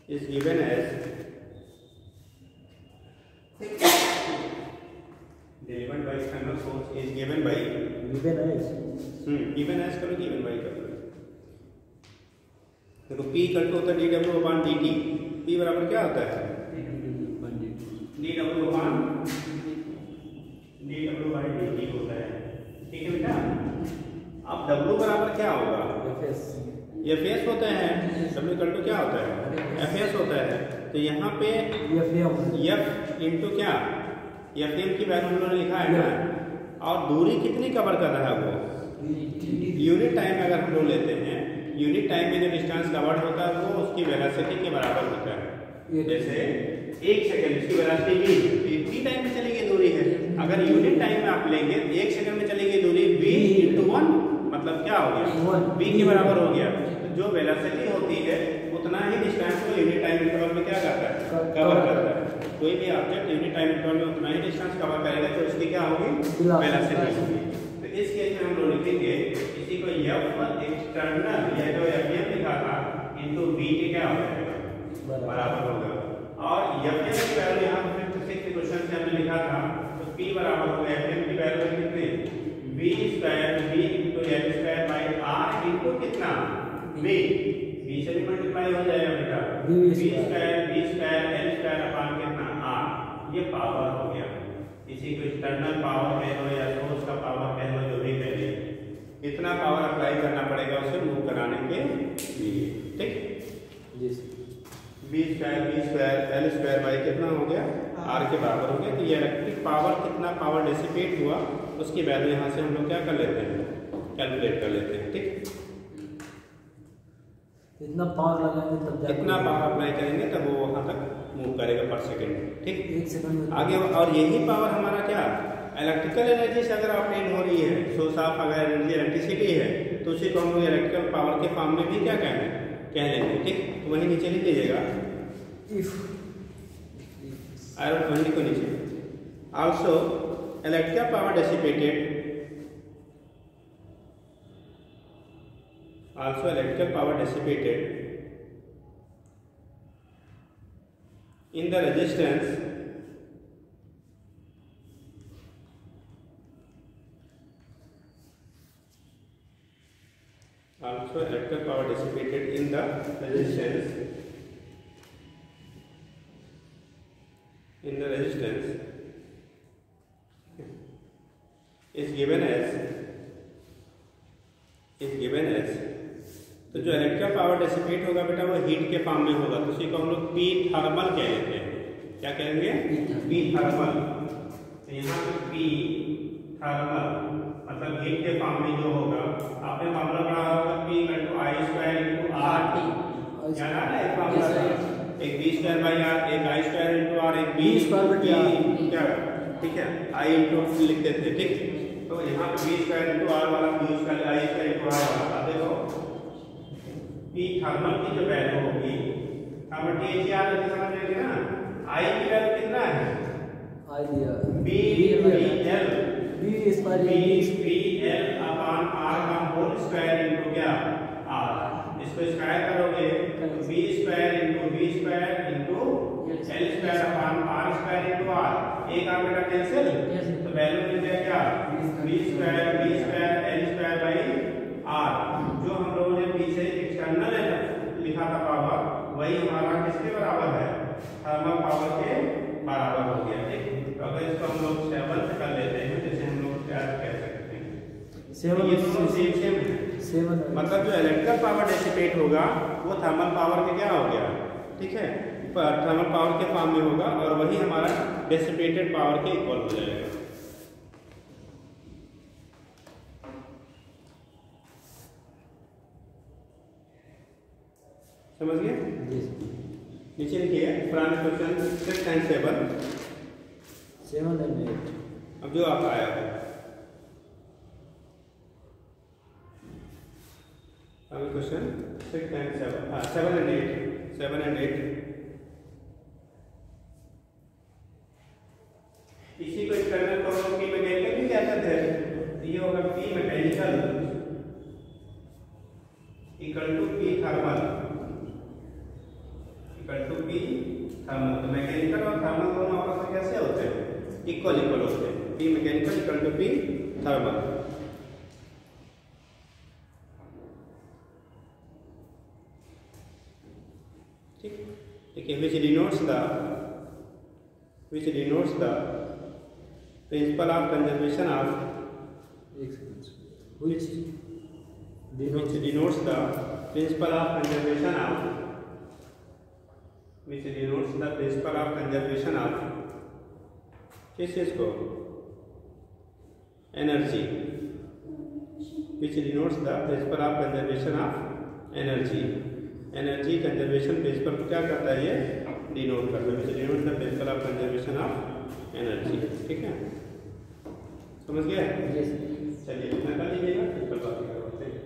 is given as given as करो given by करो। देखो P equal to होता है dW upon dt। P बराबर क्या होता है dW upon dW by dt होता है। ठीक है बेटा। अब W बराबर क्या होगा Fs होता है। W इक्वल टू क्या होता है Fs होता है। तो यहाँ पे F इंटू क्या Fm की वैल्यू हम लोगों ने लिखा है ना। और दूरी कितनी कवर कर रहा है वो यूनिट टाइम में। अगर हम लोग लेते हैं यूनिट टाइम में जो डिस्टेंस कवर्ड होता है वो उसकी वेलोसिटी के बराबर होता है। जैसे 1 सेकंड इसकी वेलोसिटी v इतनी टाइम में चलेगी दूरी है। अगर यूनिट टाइम में आप लेंगे 1 सेकंड में चलेगी दूरी v × 1 मतलब क्या हो गया v के बराबर हो गया। तो जो वेलोसिटी होती है उतना ही डिस्टेंस को यूनिट टाइम इंटरवल में क्या करता है कवर करता है। कोई भी ऑब्जेक्ट यूनिट टाइम इंटरवल में उतना ही डिस्टेंस कवर करेगा तो उसकी क्या होगी वेलोसिटी होगी। तो इस केस में हम लोग लिखेंगे इसी को f एक्सटर्नल या जो Fm लिखा था इनटू v के क्या हो जाएगा बराबर होगा। और Fm की वैल्यू यहाँ पे फिजिक्स के क्वेश्चन से हमने लिखा था तो P बराबर होगा Fm की वैल्यू कितनी v square v × L square by r into कितना v से भी मल्टीप्लाई हो जाएगा बेटा v square L square upon कितना r। ये पावर हो गया। इसी को एक्सटर्नल पावर कह लो या सोर्स का पावर कह लो जो भी कह लो इतना पावर अप्लाई करना पड़ेगा उसे मूव कराने के लिए। ठीक v square L square by कितना हो गया r के बराबर हो गया। तो ये इलेक्ट्रिक पावर कितना पावर डिसिपेट हुआ उसकी वैल्यू यहाँ से हम लोग क्या कर लेते हैं कैलकुलेट कर लेते हैं। ठीक इतना पावर लगाएंगे तब कितना पावर अप्लाई करेंगे तब वो वहाँ तक मूव करेगा पर सेकंड। ठीक 1 सेकंड में आगे। और यही पावर हमारा क्या इलेक्ट्रिकल एनर्जी से अगर ऑपरेट हो रही है सोर्स ऑफ अगर एनर्जी इलेक्ट्रिसिटी है तो उसी को हम लोग इलेक्ट्रिकल पावर के फॉर्म में भी क्या कह लेंगे। ठीक तो वही नीचे लिख लीजिएगा वही को नीचे also electrical power dissipated in the resistance is given as तो जो इलेक्ट्रिकल पावर डिसिपेट होगा बेटा वो हीट के फॉर्म में होगा। तो उसी को हम लोग P थर्मल कह लेते हैं। क्या कहेंगे P थर्मल। तो यहाँ पे P थर्मल मतलब हीट के फॉर्म में जो होगा आपने फॉर्मूला पढ़ा होगा P = I² × RT। याद आ रहा है फॉर्मूला एक V² बाई R एक I² × R एक V² क्या ठीक है I × लिख देते हैं। ठीक तो यहाँ पे V² × R वाला I² × R वाला देखो P थर्मल की जो वैल्यू होगी थर्मल THR समझ लेंगे ना। I की वैल्यू कितना है I दिया BL अपॉन R का होल स्क्वायर इनटू क्या R। इसको स्क्वायर करोगे तो B² into V² into L square upon R square into R। एक आप बेटा कैंसिल तो वैल्यू मिल जाएगा क्या B² L square by R। जो हम लोगों ने पीछे एक्सटर्नल लिखा था पावर वही हमारा किसके बराबर है पावर के बराबर हो गया। ठीक, तो अगर इसको हम लोग 7 से कर लेते हैं, जैसे हम लोग क्या कह सकते हैं 7 ये दोनों सेम है। 7 मतलब जो इलेक्ट्रिकल पावर डेसिपेट होगा वो थर्मल पावर के क्या हो गया, ठीक है, थर्मल पावर के फॉर्म में होगा और वही हमारा डेसिपेटेड पावर के इक्वल हो जाएगा। समझ गए? नीचे लिखिए पुराने क्वेश्चन 6 and 7 and 8। अब जो आपका आया है अभी क्वेश्चन 6 and 7, 7 and 8, 7 and 8। इसी को एक्सटर्नल प्रोडक्ट की मैकेनिकल भी क्या कहते हैं, ये होगा P mechanical equal to P thermal equal to P thermal. तो मैकेनिकल और थर्मल दोनों आपस में कैसे होते हैं, इक्वल होते हैं। P mechanical equal to P thermal. ठीक, देखिए which denotes the principle of conservation of which denotes the principle of conservation of किस चीज को, energy. which denotes the principle of conservation of energy। Energy conservation principle को क्या करता है, ये डिनोट करता है। which denotes the principle of conservation of energy। ठीक है, समझ गया? चलिए इतना कर लीजिएगा, फिर कल बात करते हैं।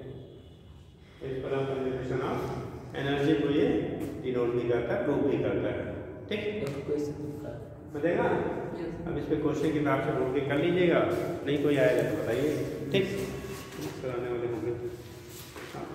Principle of conservation of energy को ये डिनोट भी करता है, प्रूव भी करता है। ठीक, समझेगा? अब इस पे क्वेश्चन की हिसाब से ढूंढ के कर लीजिएगा, नहीं कोई आएगा तो बताइए। ठीक, कराने वाले होंगे। हाँ।